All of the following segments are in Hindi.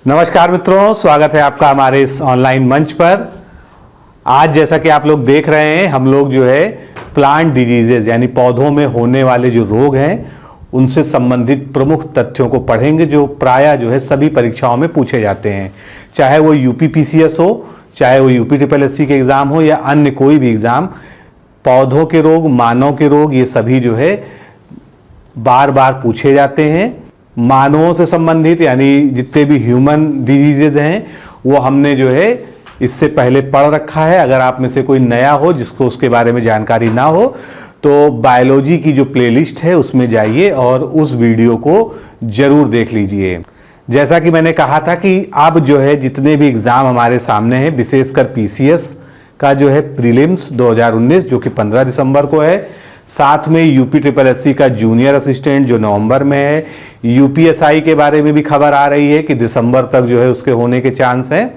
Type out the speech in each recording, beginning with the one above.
नमस्कार मित्रों, स्वागत है आपका हमारे इस ऑनलाइन मंच पर। आज जैसा कि आप लोग देख रहे हैं, हम लोग जो है प्लांट डिजीजेज यानी पौधों में होने वाले जो रोग हैं उनसे संबंधित प्रमुख तथ्यों को पढ़ेंगे, जो प्रायः जो है सभी परीक्षाओं में पूछे जाते हैं। चाहे वो यूपीपीसीएस हो, चाहे वो यूपी ट्रिपल एससी के एग्ज़ाम हो या अन्य कोई भी एग्ज़ाम, पौधों के रोग, मानव के रोग, ये सभी जो है बार बार पूछे जाते हैं। मानवों से संबंधित यानी जितने भी ह्यूमन डिजीजेज हैं वो हमने जो है इससे पहले पढ़ रखा है। अगर आप में से कोई नया हो जिसको उसके बारे में जानकारी ना हो तो बायोलॉजी की जो प्लेलिस्ट है उसमें जाइए और उस वीडियो को जरूर देख लीजिए। जैसा कि मैंने कहा था कि अब जो है जितने भी एग्ज़ाम हमारे सामने हैं, विशेषकर पीसीएस का जो है प्रीलिम्स 2019 जो कि 15 दिसंबर को है, साथ में यूपी ट्रिपल एससी का जूनियर असिस्टेंट जो नवंबर में है, यूपीएसआई के बारे में भी खबर आ रही है कि दिसंबर तक जो है उसके होने के चांस हैं।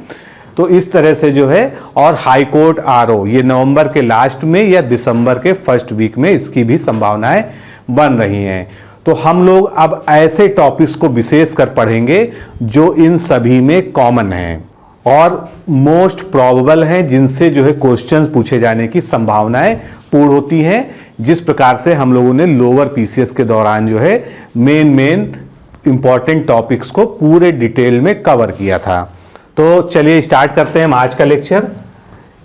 तो इस तरह से जो है, और हाई कोर्ट आरओ ये नवंबर के लास्ट में या दिसंबर के फर्स्ट वीक में इसकी भी संभावनाएं बन रही हैं। तो हम लोग अब ऐसे टॉपिक्स को विशेष कर पढ़ेंगे जो इन सभी में कॉमन हैं और मोस्ट प्रोबेबल हैं, जिनसे जो है क्वेश्चंस पूछे जाने की संभावनाएं पूर्ण होती हैं। जिस प्रकार से हम लोगों ने लोअर पीसीएस के दौरान जो है मेन इंपॉर्टेंट टॉपिक्स को पूरे डिटेल में कवर किया था। तो चलिए स्टार्ट करते हैं हम आज का लेक्चर।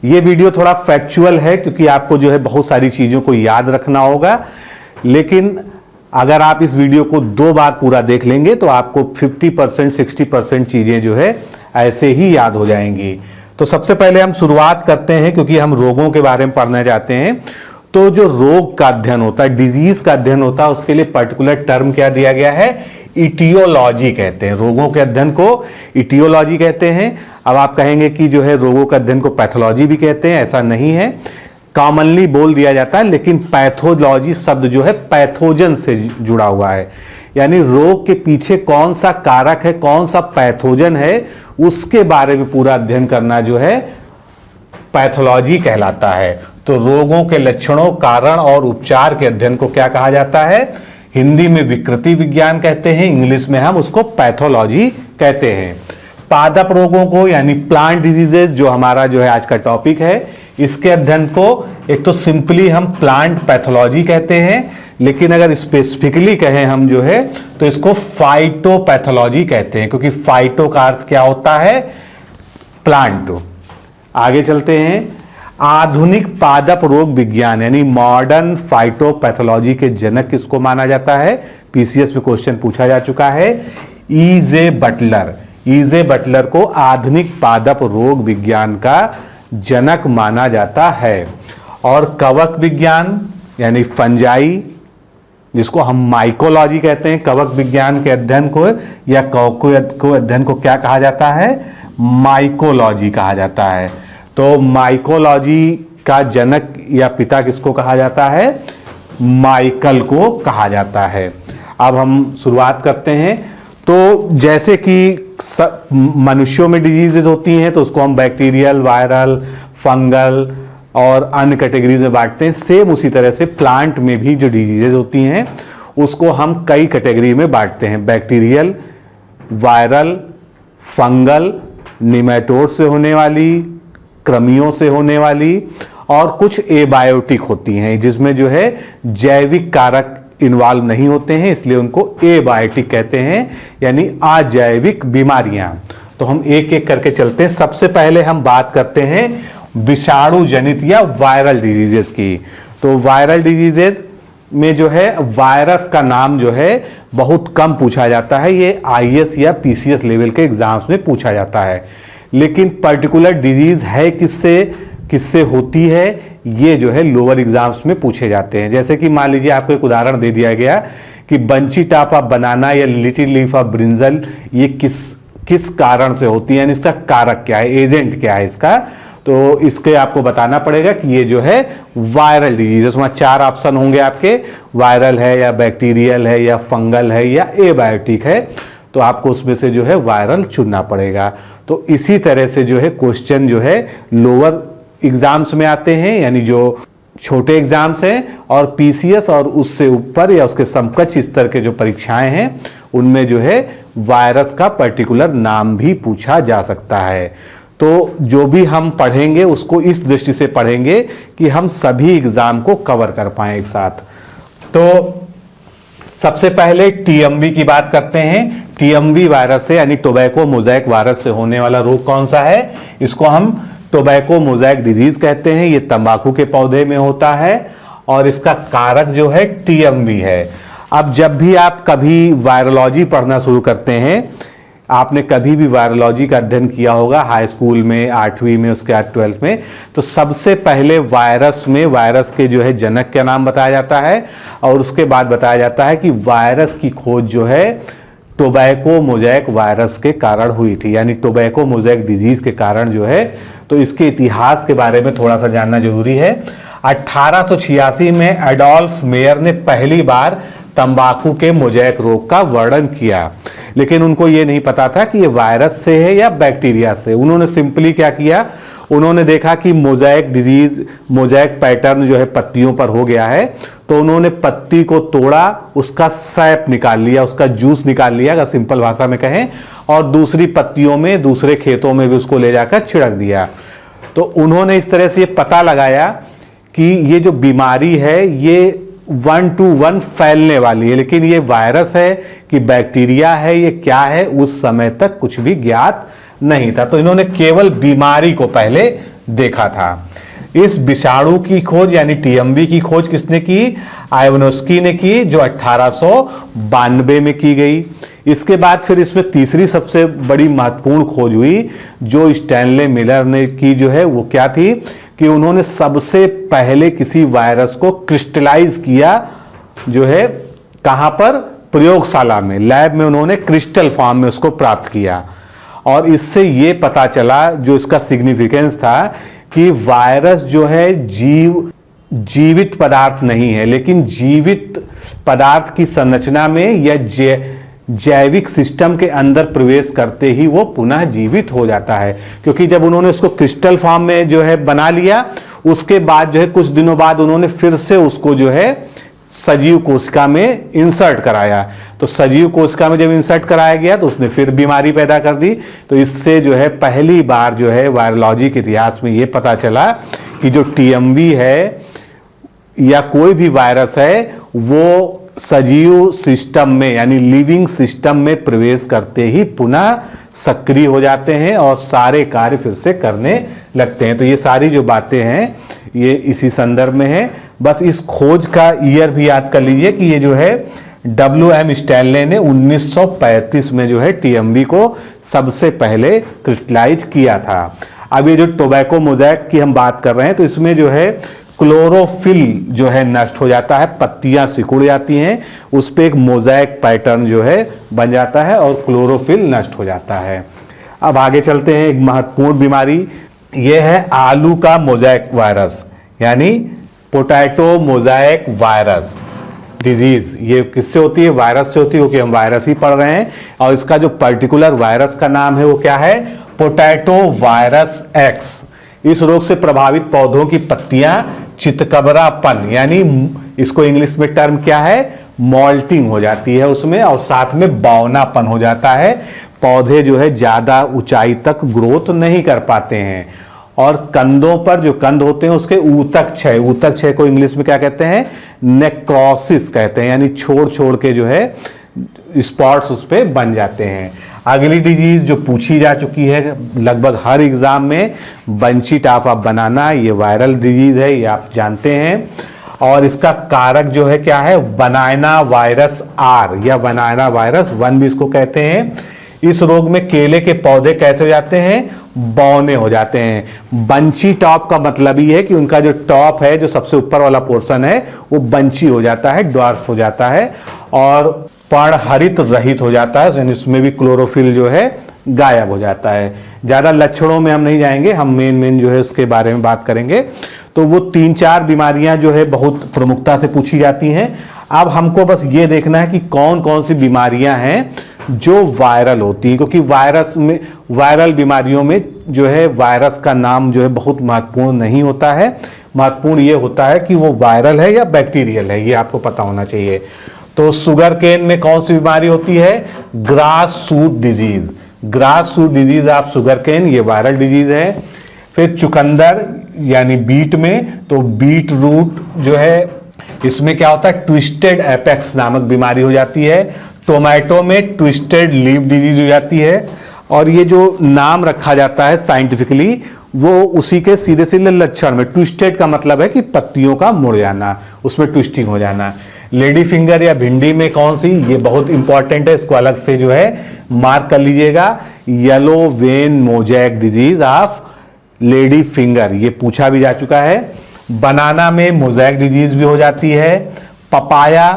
ये वीडियो थोड़ा फैक्चुअल है क्योंकि आपको जो है बहुत सारी चीज़ों को याद रखना होगा, लेकिन अगर आप इस वीडियो को 2 बार पूरा देख लेंगे तो आपको 50% 60% चीज़ें जो है ऐसे ही याद हो जाएंगी। तो सबसे पहले हम शुरुआत करते हैं, क्योंकि हम रोगों के बारे में पढ़ना चाहते हैं। तो जो रोग का अध्ययन होता है, डिजीज का अध्ययन होता है, उसके लिए पर्टिकुलर टर्म क्या दिया गया है? इटियोलॉजी कहते हैं। रोगों के अध्ययन को इटियोलॉजी कहते हैं। अब आप कहेंगे कि जो है रोगों के अध्ययन को पैथोलॉजी भी कहते हैं, ऐसा नहीं है, कॉमनली बोल दिया जाता है, लेकिन पैथोलॉजी शब्द जो है पैथोजन से जुड़ा हुआ है, यानी रोग के पीछे कौन सा कारक है, कौन सा पैथोजन है, उसके बारे में पूरा अध्ययन करना जो है पैथोलॉजी कहलाता है। तो रोगों के लक्षणों, कारण और उपचार के अध्ययन को क्या कहा जाता है? हिंदी में विकृति विज्ञान कहते हैं, इंग्लिश में हम उसको पैथोलॉजी कहते हैं। पादप रोगों को यानी प्लांट डिजीजेज, जो हमारा जो है आज का टॉपिक है, इसके अध्ययन को एक तो सिंपली हम प्लांट पैथोलॉजी कहते हैं, लेकिन अगर स्पेसिफिकली कहें हम जो है तो इसको फाइटोपैथोलॉजी कहते हैं, क्योंकि फाइटो का अर्थ क्या होता है? प्लांट। आगे चलते हैं। आधुनिक पादप रोग विज्ञान यानी मॉडर्न फाइटोपैथोलॉजी के जनक किसको माना जाता है? पीसीएस में क्वेश्चन पूछा जा चुका है। ई.जे. बटलर। ई.जे. बटलर को आधुनिक पादप रोग विज्ञान का जनक माना जाता है। और कवक विज्ञान यानी फंजाई, जिसको हम माइकोलॉजी कहते हैं, कवक विज्ञान के अध्ययन को या कवक को अध्ययन को क्या कहा जाता है? माइकोलॉजी कहा जाता है। तो माइकोलॉजी का जनक या पिता किसको कहा जाता है? माइकल को कहा जाता है। अब हम शुरुआत करते हैं। तो जैसे कि मनुष्यों में डिजीजेज होती हैं तो उसको हम बैक्टीरियल, वायरल, फंगल और अन्य कैटेगरीज में बांटते हैं, सेम उसी तरह से प्लांट में भी जो डिजीजेज होती हैं उसको हम कई कैटेगरी में बांटते हैं। बैक्टीरियल, वायरल, फंगल, निमेटोड से होने वाली, कृमियों से होने वाली, और कुछ एबायोटिक होती हैं जिसमें जो है जैविक कारक इन्वॉल्व नहीं होते हैं, इसलिए उनको एबायोटिक कहते हैं, यानी अजैविक बीमारियां। तो हम एक एक करके चलते हैं। सबसे पहले हम बात करते हैं विषाणु जनित या वायरल डिजीजेस की। तो वायरल डिजीजेज में जो है वायरस का नाम जो है बहुत कम पूछा जाता है, ये आईएएस या पीसीएस लेवल के एग्जाम्स में पूछा जाता है, लेकिन पर्टिकुलर डिजीज है किससे होती है ये जो है लोअर एग्जाम्स में पूछे जाते हैं। जैसे कि मान लीजिए आपको एक उदाहरण दे दिया गया कि बंची टॉप ऑफ बनाना या लिटिल लीफ ऑफ ब्रिंजल, ये किस कारण से होती है, यानी इसका कारक क्या है, एजेंट क्या है इसका। तो इसके आपको बताना पड़ेगा कि ये जो है वायरल डिजीज, उसमें 4 ऑप्शन होंगे आपके, वायरल है या बैक्टीरियल है या फंगल है या एबायोटिक है, तो आपको उसमें से जो है वायरल चुनना पड़ेगा। तो इसी तरह से जो है क्वेश्चन जो है लोअर एग्जाम्स में आते हैं, यानी जो छोटे एग्जाम्स हैं, और पीसीएस और उससे ऊपर या उसके समकक्ष स्तर के जो परीक्षाएं हैं उनमें जो है वायरस का पर्टिकुलर नाम भी पूछा जा सकता है। तो जो भी हम पढ़ेंगे उसको इस दृष्टि से पढ़ेंगे कि हम सभी एग्जाम को कवर कर पाएं एक साथ। तो सबसे पहले टीएमवी की बात करते हैं। टीएमवी वायरस से यानी टोबैको मोज़ेक वायरस से होने वाला रोग कौन सा है? इसको हम टोबैको मोज़ेक डिजीज कहते हैं। ये तंबाकू के पौधे में होता है और इसका कारक जो है टीएमवी है। अब जब भी आप कभी वायरोलॉजी पढ़ना शुरू करते हैं, आपने कभी भी वायरोलॉजी का अध्ययन किया होगा हाई स्कूल में, 8वीं में, उसके बाद 12th में, तो सबसे पहले वायरस में वायरस के जो है जनक का नाम बताया जाता है और उसके बाद बताया जाता है कि वायरस की खोज जो है टोबैको मोज़ेक वायरस के कारण हुई थी, यानी टोबैको मोज़ेक डिजीज के कारण जो है। तो इसके इतिहास के बारे में थोड़ा सा जानना जरूरी है। 1886 में एडोल्फ मेयर ने पहली बार तंबाकू के मोज़ेक रोग का वर्णन किया, लेकिन उनको ये नहीं पता था कि ये वायरस से है या बैक्टीरिया से। उन्होंने सिंपली क्या किया, उन्होंने देखा कि मोज़ेक डिजीज, मोज़ेक पैटर्न जो है पत्तियों पर हो गया है, तो उन्होंने पत्ती को तोड़ा, उसका सैप निकाल लिया, उसका जूस निकाल लिया अगर सिंपल भाषा में कहें, और दूसरी पत्तियों में, दूसरे खेतों में भी उसको ले जाकर छिड़क दिया। तो उन्होंने इस तरह से ये पता लगाया कि ये जो बीमारी है ये 1 to 1 फैलने वाली है, लेकिन ये वायरस है कि बैक्टीरिया है, ये क्या है, उस समय तक कुछ भी ज्ञात नहीं था। तो इन्होंने केवल बीमारी को पहले देखा था। इस विषाणु की खोज यानी टीएमवी की खोज किसने की? आइवानोस्की ने की, जो 1892 में की गई। इसके बाद फिर इसमें तीसरी सबसे बड़ी महत्वपूर्ण खोज हुई जो स्टैनले मिलर ने की, जो है वो क्या थी कि उन्होंने सबसे पहले किसी वायरस को क्रिस्टलाइज किया, जो है कहां पर? प्रयोगशाला में, लैब में उन्होंने क्रिस्टल फॉर्म में उसको प्राप्त किया। और इससे ये पता चला, जो इसका सिग्निफिकेंस था, कि वायरस जो है जीवित पदार्थ नहीं है, लेकिन जीवित पदार्थ की संरचना में या जैविक सिस्टम के अंदर प्रवेश करते ही वो पुनः जीवित हो जाता है। क्योंकि जब उन्होंने उसको क्रिस्टल फॉर्म में जो है बना लिया, उसके बाद जो है कुछ दिनों बाद उन्होंने फिर से उसको जो है सजीव कोशिका में इंसर्ट कराया। तो सजीव कोशिका में जब इंसर्ट कराया गया तो उसने फिर बीमारी पैदा कर दी। तो इससे जो है पहली बार जो है वायरोलॉजी के इतिहास में ये पता चला कि जो टीएमवी है या कोई भी वायरस है वो सजीव सिस्टम में यानी लिविंग सिस्टम में प्रवेश करते ही पुनः सक्रिय हो जाते हैं और सारे कार्य फिर से करने लगते हैं। तो ये सारी जो बातें हैं ये इसी संदर्भ में है। बस इस खोज का ईयर भी याद कर लीजिए कि ये जो है WM स्टैनले ने 1935 में जो है टीएमवी को सबसे पहले क्रिस्टलाइज किया था। अब ये जो टोबैको मोज़ेक की हम बात कर रहे हैं तो इसमें जो है क्लोरोफिल जो है नष्ट हो जाता है, पत्तियां सिकुड़ जाती हैं, उस पर एक मोज़ेक पैटर्न जो है बन जाता है और क्लोरोफिल नष्ट हो जाता है। अब आगे चलते हैं। एक महत्वपूर्ण बीमारी ये है आलू का मोज़ेक वायरस यानी पोटैटो मोज़ेक वायरस डिजीज। ये किससे होती है? वायरस से होती है, क्योंकि हम वायरस ही पढ़ रहे हैं। और इसका जो पर्टिकुलर वायरस का नाम है वो क्या है? Potato virus x. इस रोग से प्रभावित पौधों की पत्तियां चितकबरापन यानी इसको इंग्लिश में टर्म क्या है? मॉल्टिंग हो जाती है उसमें, और साथ में बौनापन हो जाता है। पौधे जो है ज्यादा ऊंचाई तक ग्रोथ नहीं कर पाते हैं और कंदों पर जो कंद होते हैं उसके ऊतक क्षय को इंग्लिश में क्या कहते हैं? नेक्रोसिस कहते हैं, यानी छोड़ छोड़ के जो है स्पॉट्स उस पर बन जाते हैं। अगली डिजीज जो पूछी जा चुकी है लगभग हर एग्जाम में, बंचिट ऑफ बनाना, ये वायरल डिजीज है, ये आप जानते हैं। और इसका कारक जो है क्या है? बनाना वायरस आर या बनाना वायरस 1 भी इसको कहते हैं। इस रोग में केले के पौधे कैसे हो जाते हैं? बौने हो जाते हैं। बंची टॉप का मतलब ही है कि उनका जो टॉप है, जो सबसे ऊपर वाला पोर्शन है, वो बंची हो जाता है, ड्वार्फ हो जाता है और पर्णहरित रहित हो जाता है। इसमें भी क्लोरोफिल जो है गायब हो जाता है। ज़्यादा लक्षणों में हम नहीं जाएंगे, हम मेन जो है उसके बारे में बात करेंगे। तो वो 3-4 बीमारियां जो है बहुत प्रमुखता से पूछी जाती हैं। अब हमको बस ये देखना है कि कौन कौन सी बीमारियां हैं जो वायरल होती हैं, क्योंकि वायरल बीमारियों में जो है वायरस का नाम जो है बहुत महत्वपूर्ण नहीं होता है। महत्वपूर्ण ये होता है कि वो वायरल है या बैक्टीरियल है, ये आपको पता होना चाहिए। तो शुगर केन में कौन सी बीमारी होती है? Grass shoot disease. Grass shoot disease of sugar cane, ये वायरल डिजीज है। फिर चुकंदर यानी बीट में, तो बीट रूट जो है इसमें क्या होता है? ट्विस्टेड एपेक्स नामक बीमारी हो जाती है। टोमेटो में ट्विस्टेड लीफ डिजीज हो जाती है। और ये जो नाम रखा जाता है साइंटिफिकली वो उसी के सीधे सीधे लक्षण में, ट्विस्टेड का मतलब है कि पत्तियों का मुड़ जाना, उसमें ट्विस्टिंग हो जाना। लेडी फिंगर या भिंडी में कौन सी? ये बहुत इंपॉर्टेंट है, इसको अलग से जो है मार्क कर लीजिएगा। Yellow vein mosaic disease of lady finger, ये पूछा भी जा चुका है। बनाना में मोजैक डिजीज भी हो जाती है। पपाया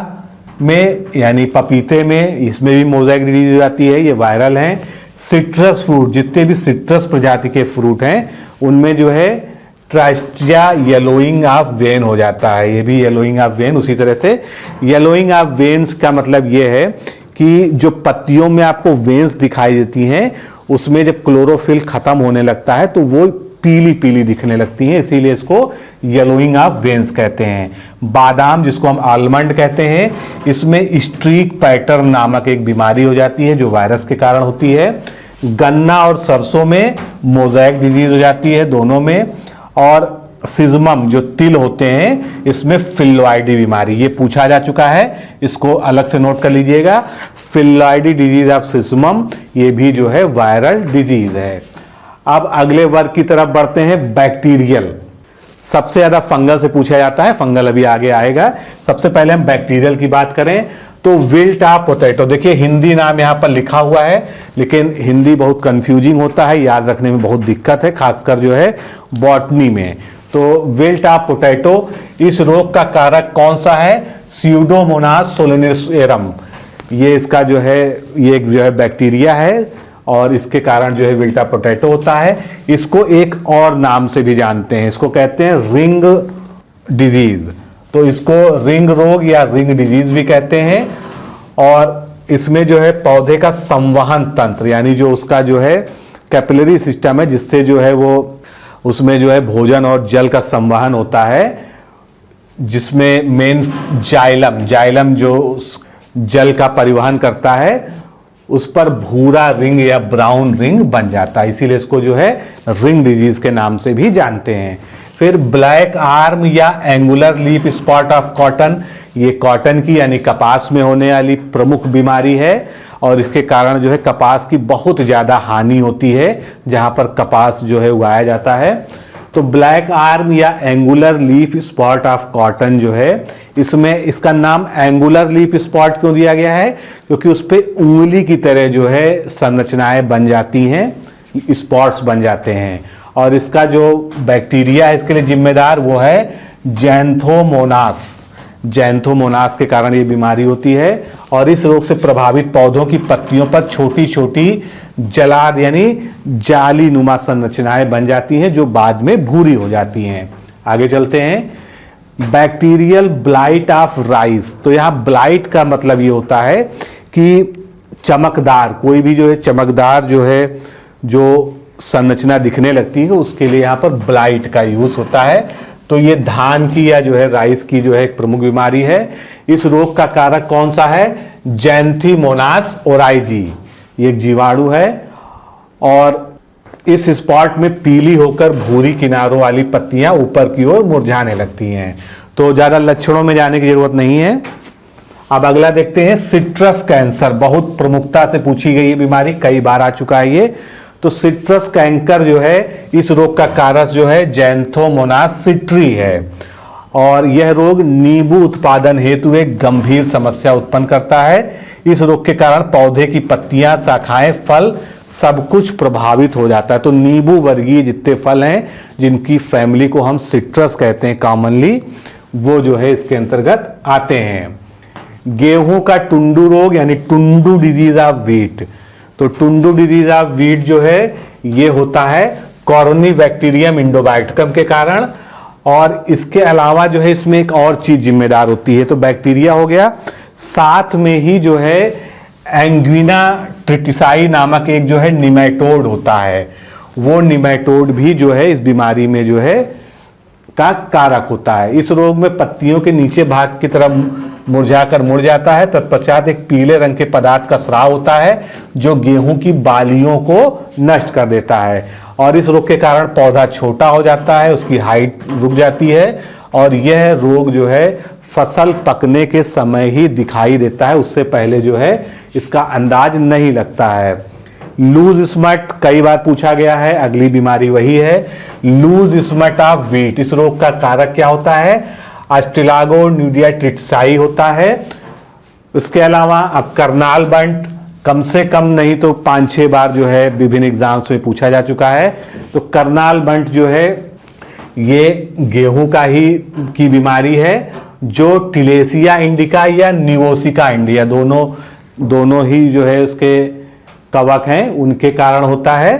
में यानी पपीते में, इसमें भी मोजैक डिजीज हो जाती है, ये वायरल है। सिट्रस फ्रूट, जितने भी सिट्रस प्रजाति के फ्रूट हैं उनमें जो है ट्राइस्टिया येलोइंग ऑफ वेन हो जाता है, ये भी येलोइंग ऑफ वेन। उसी तरह से येलोइंग ऑफ वेन्स का मतलब ये है कि जो पत्तियों में आपको वेन्स दिखाई देती हैं उसमें जब क्लोरोफिल खत्म होने लगता है तो वो पीली पीली दिखने लगती हैं, इसीलिए इसको येलोइंग ऑफ वेन्स कहते हैं। बादाम, जिसको हम आलमंड कहते हैं, इसमें स्ट्रीक पैटर्न नामक एक बीमारी हो जाती है जो वायरस के कारण होती है। गन्ना और सरसों में मोजैक डिजीज हो जाती है, दोनों में। और सिजमम जो तिल होते हैं इसमें फिल्लॉइडी बीमारी, ये पूछा जा चुका है, इसको अलग से नोट कर लीजिएगा। फिल्लॉइडी डिजीज ऑफ सिजमम, ये भी जो है वायरल डिजीज है। अब अगले वर्ग की तरफ बढ़ते हैं, बैक्टीरियल। सबसे ज्यादा फंगल से पूछा जाता है, फंगल अभी आगे आएगा। सबसे पहले हम बैक्टीरियल की बात करें तो विल्ट ऑफ पोटैटो, देखिए हिंदी नाम यहां पर लिखा हुआ है लेकिन हिंदी बहुत कंफ्यूजिंग होता है, याद रखने में बहुत दिक्कत है, खासकर जो है बॉटनी में। तो विल्ट ऑफ पोटैटो, इस रोग का कारक कौन सा है? स्यूडोमोनास सोलेनिसरम, ये इसका जो है ये जो है बैक्टीरिया है और इसके कारण जो है विल्ट ऑफ पोटैटो होता है। इसको एक और नाम से भी जानते हैं, इसको कहते हैं रिंग डिजीज, तो इसको रिंग रोग या रिंग डिजीज भी कहते हैं। और इसमें जो है पौधे का संवहन तंत्र यानी जो उसका जो है कैपिलरी सिस्टम है जिससे जो है वो उसमें जो है भोजन और जल का संवहन होता है, जिसमें मेन जाइलम जो जल का परिवहन करता है उस पर भूरा रिंग या ब्राउन रिंग बन जाता है, इसीलिए इसको जो है रिंग डिजीज के नाम से भी जानते हैं। फिर ब्लैक आर्म या angular leaf spot of cotton, ये कॉटन की यानी कपास में होने वाली प्रमुख बीमारी है और इसके कारण जो है कपास की बहुत ज़्यादा हानि होती है जहां पर कपास जो है उगाया जाता है। तो ब्लैक आर्म या angular leaf spot of cotton जो है, इसमें इसका नाम एंगुलर लीफ स्पॉट क्यों दिया गया है? क्योंकि उस पर उंगली की तरह जो है संरचनाएं बन जाती हैं, स्पॉट्स बन जाते हैं। और इसका जो बैक्टीरिया है इसके लिए जिम्मेदार वो है जैंथोमोनास, जैंथोमोनास के कारण ये बीमारी होती है। और इस रोग से प्रभावित पौधों की पत्तियों पर छोटी छोटी जलाद यानी जाली नुमा संरचनाएं बन जाती हैं जो बाद में भूरी हो जाती हैं। आगे चलते हैं, बैक्टीरियल ब्लाइट ऑफ राइस। तो यहाँ ब्लाइट का मतलब ये होता है कि चमकदार, कोई भी जो है चमकदार जो है जो संरचना दिखने लगती है उसके लिए यहाँ पर ब्लाइट का यूज होता है। तो ये धान की या जो है राइस की जो है एक प्रमुख बीमारी है। इस रोग का कारक कौन सा है? जैंथीमोनास ओराइजी, ये एक जीवाणु है और इस स्पॉट में पीली होकर भूरी किनारों वाली पत्तियां ऊपर की ओर मुरझाने लगती हैं। तो ज्यादा लक्षणों में जाने की जरूरत नहीं है। अब अगला देखते हैं, सिट्रस कैंसर, बहुत प्रमुखता से पूछी गई बीमारी, कई बार आ चुका है ये। तो सिट्रस कैंकर जो है इस रोग का कारक जो है जैंथोमोनास सिट्री है और यह रोग नींबू उत्पादन हेतु एक गंभीर समस्या उत्पन्न करता है। इस रोग के कारण पौधे की पत्तियां, शाखाएं, फल सब कुछ प्रभावित हो जाता है। तो नींबू वर्गीय जितने फल हैं जिनकी फैमिली को हम सिट्रस कहते हैं कॉमनली, वो जो है इसके अंतर्गत आते हैं। गेहूं का टुंडू रोग यानी टुंडू डिजीज ऑफ व्हीट, तो टुंडू डिजीज ऑफ व्हीट जो है ये होता है कॉर्नीबैक्टीरियम इंडोबैक्टरम के कारण। और इसके अलावा जो है इसमें एक और चीज जिम्मेदार होती है, तो बैक्टीरिया हो गया, साथ में ही जो है एंग्विना ट्रिटिसाई नामक एक जो है निमेटोड होता है, वो निमेटोड भी जो है इस बीमारी में जो है का कारक होता है। इस रोग में पत्तियों के नीचे भाग की तरफ मुरझाकर मुड़ जाता है। तत्पश्चात एक पीले रंग के पदार्थ का स्राव होता है जो गेहूं की बालियों को नष्ट कर देता है, और इस रोग के कारण पौधा छोटा हो जाता है, उसकी हाइट रुक जाती है, और यह रोग जो है फसल पकने के समय ही दिखाई देता है, उससे पहले जो है इसका अंदाज नहीं लगता है। लूज स्मट कई बार पूछा गया है, अगली बीमारी वही है, लूज स्मट ऑफ व्हीट। इस रोग का कारक क्या होता है? अस्टिलागोनिडिया ट्रिटिसाई होता है। उसके अलावा अब करनाल बंट कम से कम नहीं तो 5-6 बार जो है विभिन्न एग्जाम्स में पूछा जा चुका है। तो करनाल बंट जो है ये गेहूं का ही की बीमारी है, जो टिलेसिया इंडिका या निवोसिका इंडिया दोनों ही जो है उसके कवक हैं, उनके कारण होता है।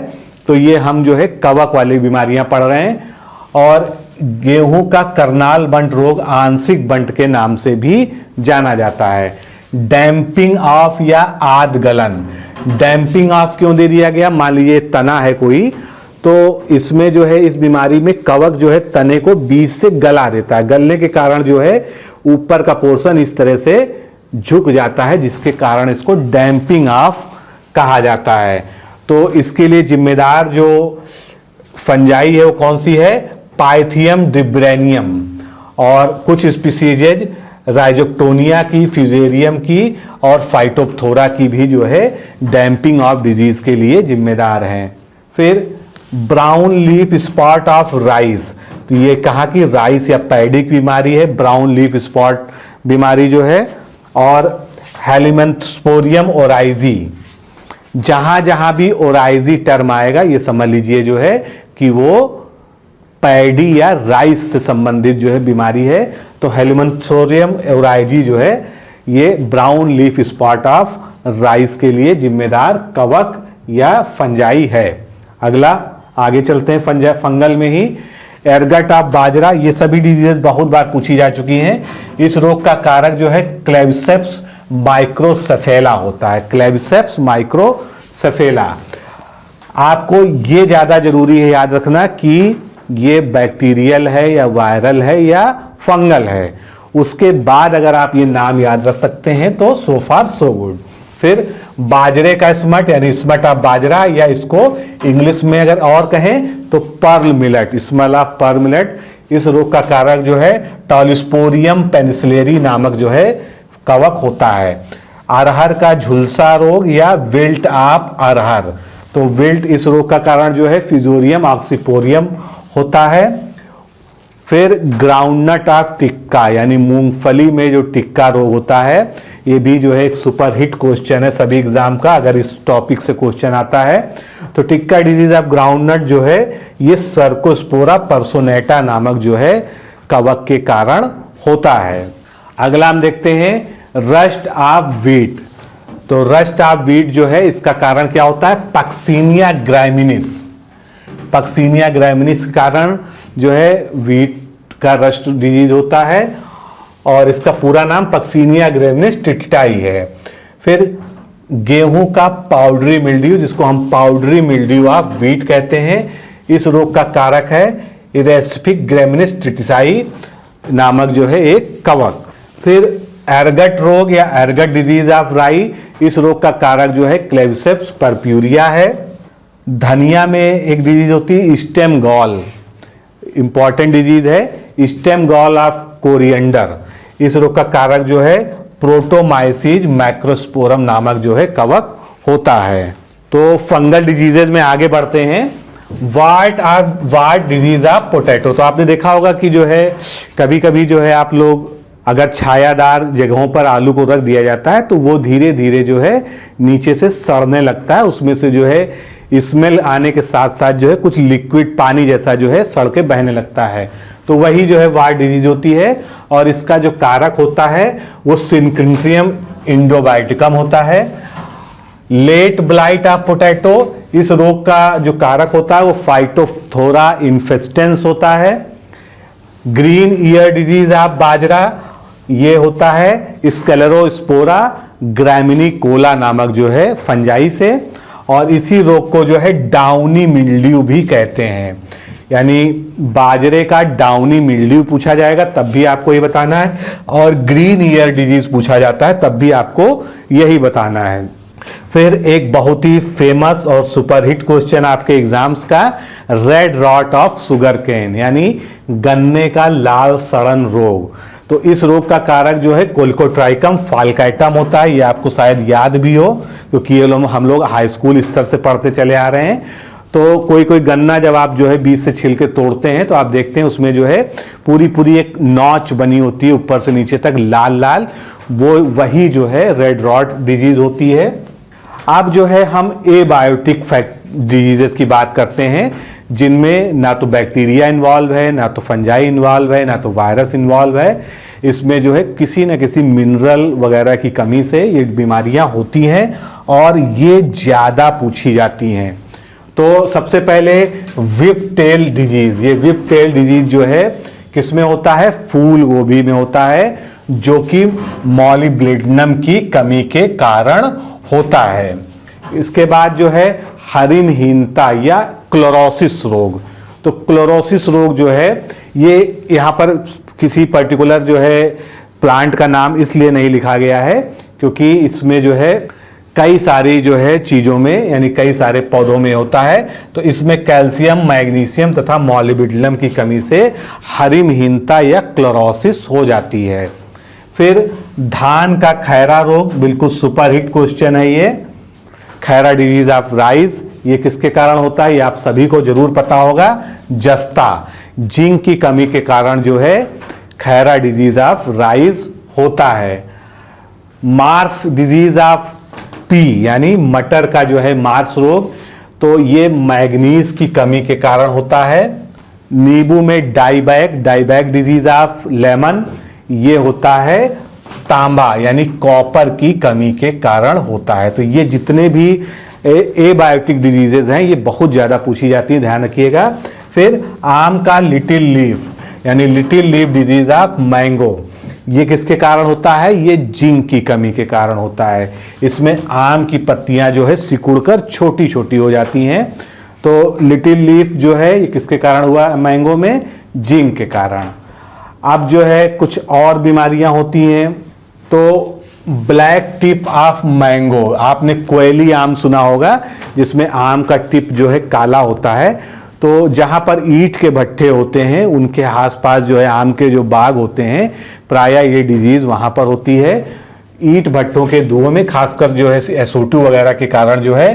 तो ये हम जो है कवक वाली बीमारियां पढ़ रहे हैं। और गेहूं का करनाल बंट रोग आंशिक बंट के नाम से भी जाना जाता है। डैम्पिंग ऑफ या आद गलन। डैम्पिंग ऑफ क्यों दे दिया गया? मान लीजिए तना है कोई, तो इसमें जो है इस बीमारी में कवक जो है तने को बीच से गला देता है। गलने के कारण जो है ऊपर का पोर्शन इस तरह से झुक जाता है, जिसके कारण इसको डैम्पिंग ऑफ कहा जाता है। तो इसके लिए जिम्मेदार जो फंजाई है वो कौन सी है? पाइथियम डिब्रेनियम, और कुछ स्पीसीजेज राइजोक्टोनिया की, फ्यूजेरियम की और फाइटोप्थोरा की भी जो है डैम्पिंग ऑफ डिजीज के लिए जिम्मेदार हैं। फिर brown leaf spot of rice. तो ये कहा कि राइस या पैडी की बीमारी है, ब्राउन लीफ स्पॉट बीमारी जो है। और हेलिमेंथस्पोरियम ओराइजी, जहां जहां भी ओराइजी टर्म आएगा ये समझ लीजिए जो है कि वो पैडी या राइस से संबंधित जो है बीमारी है। तो हेलिमेंथोरियम ओराइजी जो है ये brown leaf spot of rice के लिए जिम्मेदार कवक या फंजाई है। अगला आगे चलते हैं फंगल में ही। एरगट ऑफ बाजरा, ये सभी डिजीजेस बहुत बार पूछी जा चुकी हैं। इस रोग का कारक जो है क्लेविसेप्स माइक्रोसेफेला होता है। क्लेविसेप्स माइक्रोसेफेला। आपको ये ज्यादा जरूरी है याद रखना कि ये बैक्टीरियल है या वायरल है या फंगल है। उसके बाद अगर आप ये नाम याद रख सकते हैं तो सो फार सो गुड। फिर बाजरे का स्मट यानी स्मट ऑफ बाजरा, या इसको इंग्लिश में अगर और कहें तो pearl millet, smell of pearl millet. इस रोग का कारक जो है टॉलिस्पोरियम पेनिसिलेरी नामक जो है कवक होता है। अरहर का झुलसा रोग या विल्ट ऑफ अरहर, तो विल्ट इस रोग का कारण जो है फिजोरियम ऑक्सीपोरियम होता है। फिर ग्राउंडनट ऑफ टिक्का यानी मूंगफली में जो टिक्का रोग होता है, ये भी जो है एक सुपर हिट क्वेश्चन है सभी एग्जाम का, अगर इस टॉपिक से क्वेश्चन आता है तो टिक्का डिजीज ऑफ ग्राउंडनट जो है ये सर्कोस्पोरा पर्सोनेटा नामक जो है कवक के कारण होता है। अगला हम देखते हैं रस्ट ऑफ व्हीट। तो रस्ट ऑफ व्हीट जो है इसका कारण क्या होता है? पक्सीनिया ग्राइमिनिस। पक्सीनिया ग्राइमिनिस के कारण जो है व्हीट का रस्ट डिजीज होता है, और इसका पूरा नाम पक्सीनिया ग्राइमिनिस ट्रिटिटाई है। फिर गेहूं का पाउडरी मिल्ड्यू, जिसको हम पाउडरी मिल्ड्यू ऑफ व्हीट कहते हैं, इस रोग का कारक है इरेस्पिक ग्राइमिनिस ट्रिटिसाई नामक जो है एक कवक। फिर एरगट रोग या एरगट डिजीज ऑफ राई, इस रोग का कारक जो है क्लेविसेप्स परप्यूरिया है। धनिया में एक डिजीज होती है स्टेम गॉल, इंपॉर्टेंट डिजीज है स्टेम गॉल ऑफ कोरिएंडर। इस रोग का कारक जो है प्रोटोमाइसीज मैक्रोस्पोरम नामक जो है कवक होता है। तो फंगल डिजीजेज में आगे बढ़ते हैं। वाट डिजीज ऑफ पोटैटो। तो आपने देखा होगा कि जो है कभी कभी जो है आप लोग अगर छायादार जगहों पर आलू को रख दिया जाता है तो वो धीरे धीरे जो है नीचे से सड़ने लगता है, उसमें से जो है स्मेल आने के साथ साथ जो है कुछ लिक्विड पानी जैसा जो है सड़ के बहने लगता है। तो वही जो है वाट डिजीज होती है, और इसका जो कारक होता है वो सिनक्रिंट्रियम इंडोबाइटिकम होता है। लेट ब्लाइट ऑफ पोटैटो, इस रोग का जो कारक होता है वो फाइटोप्थोरा इन्फेस्टेंस होता है। ग्रीन ईयर डिजीज ऑफ बाजरा, ये होता है स्क्लेरोस्पोरा ग्रामिनिकोला नामक जो है फंजाई से, और इसी रोग को जो है डाउनी मिल्ड्यू भी कहते हैं। यानी बाजरे का डाउनी मिल्ड्यू पूछा जाएगा तब भी आपको ये बताना है, और ग्रीन ईयर डिजीज पूछा जाता है तब भी आपको यही बताना है। फिर एक बहुत ही फेमस और सुपरहिट क्वेश्चन आपके एग्जाम्स का, red rot of sugar cane यानी गन्ने का लाल सड़न रोग। तो इस रोग का कारक जो है कोल्कोट्राइकम फाल्कैटम होता है, ये आपको शायद याद भी हो क्योंकि ये हम लोग हाई स्कूल स्तर से पढ़ते चले आ रहे हैं। तो कोई कोई गन्ना जब आप जो है बीज से छिल के तोड़ते हैं तो आप देखते हैं उसमें जो है पूरी पूरी एक नॉच बनी होती है ऊपर से नीचे तक लाल लाल, वो वही जो है रेड रॉट डिजीज होती है। अब जो है हम एबायोटिक डिजीजेस की बात करते हैं जिनमें ना तो बैक्टीरिया इन्वॉल्व है, ना तो फंजाई इन्वॉल्व है, ना तो वायरस इन्वॉल्व है। इसमें जो है किसी न किसी मिनरल वगैरह की कमी से ये बीमारियां होती हैं और ये ज़्यादा पूछी जाती हैं। तो सबसे पहले विप टेल डिजीज, ये विप टेल डिजीज जो है किसमें होता है, फूल गोभी में होता है, जो कि मॉलिब्डेनम की कमी के कारण होता है। इसके बाद जो है हरिणहीनता या क्लोरोसिस रोग। तो क्लोरोसिस रोग जो है ये यहाँ पर किसी पर्टिकुलर जो है प्लांट का नाम इसलिए नहीं लिखा गया है क्योंकि इसमें जो है कई सारी जो है चीज़ों में यानी कई सारे पौधों में होता है। तो इसमें कैल्शियम, मैग्नीशियम तथा मॉलिब्डेनम की कमी से हरिणहीनता या क्लोरोसिस हो जाती है। फिर धान का खैरा रोग, बिल्कुल सुपरहिट क्वेश्चन है ये, खैरा डिजीज ऑफ राइस, ये किसके कारण होता है ये आप सभी को जरूर पता होगा, जस्ता, जिंक की कमी के कारण जो है खैरा डिजीज ऑफ राइस होता है। मार्स डिजीज ऑफ पी यानी मटर का जो है मार्स रोग, तो ये मैग्नीज की कमी के कारण होता है। नींबू में डाइबैक डिजीज ऑफ लेमन, ये होता है तांबा यानी कॉपर की कमी के कारण होता है। तो ये जितने भी एबायोटिक डिजीजेज हैं ये बहुत ज़्यादा पूछी जाती हैं, ध्यान रखिएगा। फिर आम का लिटिल लीफ यानी little leaf disease of mango, ये किसके कारण होता है, ये जिंक की कमी के कारण होता है। इसमें आम की पत्तियां जो है सिकुड़कर छोटी छोटी हो जाती हैं। तो लिटिल लीफ जो है ये किसके कारण हुआ मैंगो में, जिंक के कारण। अब जो है कुछ और बीमारियां होती हैं, तो ब्लैक टिप ऑफ मैंगो, आपने कोयली आम सुना होगा जिसमें आम का टिप जो है काला होता है। तो जहाँ पर ईंट के भट्ठे होते हैं उनके आसपास जो है आम के जो बाग होते हैं प्रायः ये डिजीज वहाँ पर होती है। ईंट भट्टों के धुएं में खासकर जो है SO2 वगैरह के कारण जो है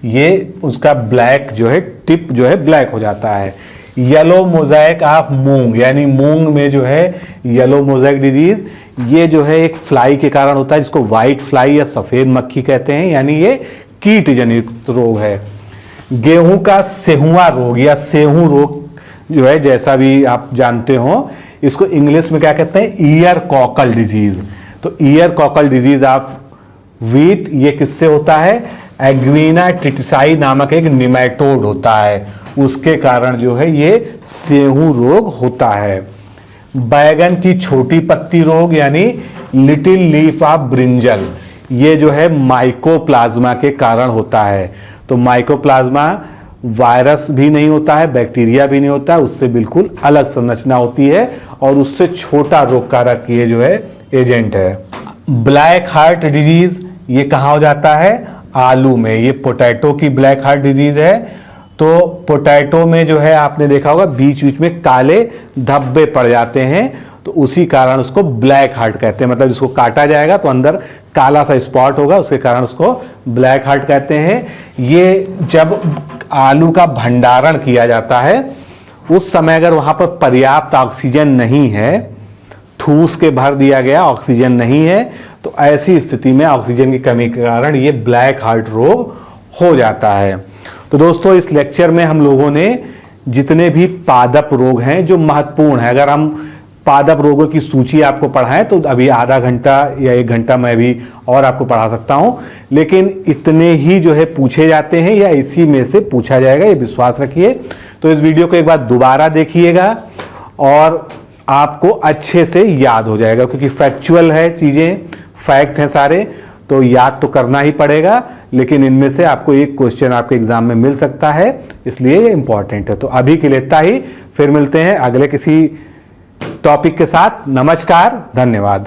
ये उसका ब्लैक जो है टिप जो है ब्लैक हो जाता है। येलो मोज़ेक ऑफ मूंग यानी मूंग में जो है येलो मोज़ेक डिजीज, ये जो है एक फ्लाई के कारण होता है जिसको व्हाइट फ्लाई या सफ़ेद मक्खी कहते हैं, यानी ये कीट जनित रोग है। गेहूं का सेहुआ रोग या सेहू रोग जो है, जैसा भी आप जानते हो, इसको इंग्लिश में क्या कहते हैं, ईयर कॉकल डिजीज। तो year cockle disease of wheat ये किससे होता है, एग्वीना ट्रिटिसाई नामक एक निमेटोड होता है, उसके कारण जो है ये सेहू रोग होता है। बैगन की छोटी पत्ती रोग यानी लिटिल लीफ ऑफ ब्रिंजल, ये जो है माइकोप्लाज्मा के कारण होता है। तो माइकोप्लाज्मा वायरस भी नहीं होता है, बैक्टीरिया भी नहीं होता है, उससे बिल्कुल अलग संरचना होती है और उससे छोटा रोग कारक ये जो है एजेंट है। ब्लैक हार्ट डिजीज ये कहाँ हो जाता है, आलू में, ये पोटैटो की ब्लैक हार्ट डिजीज है। तो पोटैटो में जो है आपने देखा होगा बीच बीच में काले धब्बे पड़ जाते हैं, तो उसी कारण उसको ब्लैक हार्ट कहते हैं। मतलब जिसको काटा जाएगा तो अंदर काला सा स्पॉट होगा, उसके कारण उसको ब्लैक हार्ट कहते हैं। ये जब आलू का भंडारण किया जाता है उस समय अगर वहाँ पर पर्याप्त ऑक्सीजन नहीं है, ठूस के भर दिया गया, ऑक्सीजन नहीं है, तो ऐसी स्थिति में ऑक्सीजन की कमी के कारण ये ब्लैक हार्ट रोग हो जाता है। तो दोस्तों इस लेक्चर में हम लोगों ने जितने भी पादप रोग हैं जो महत्वपूर्ण है, अगर हम पादप रोगों की सूची आपको पढ़ाएं तो अभी आधा घंटा या 1 घंटा मैं भी और आपको पढ़ा सकता हूं, लेकिन इतने ही जो है पूछे जाते हैं या इसी में से पूछा जाएगा, ये विश्वास रखिए। तो इस वीडियो को एक बार दोबारा देखिएगा और आपको अच्छे से याद हो जाएगा, क्योंकि फैक्चुअल है, चीज़ें फैक्ट हैं सारे। तो याद तो करना ही पड़ेगा, लेकिन इनमें से आपको एक क्वेश्चन आपके एग्जाम में मिल सकता है, इसलिए ये इंपॉर्टेंट है। तो अभी के लिए इतना ही, फिर मिलते हैं अगले किसी टॉपिक के साथ। नमस्कार, धन्यवाद।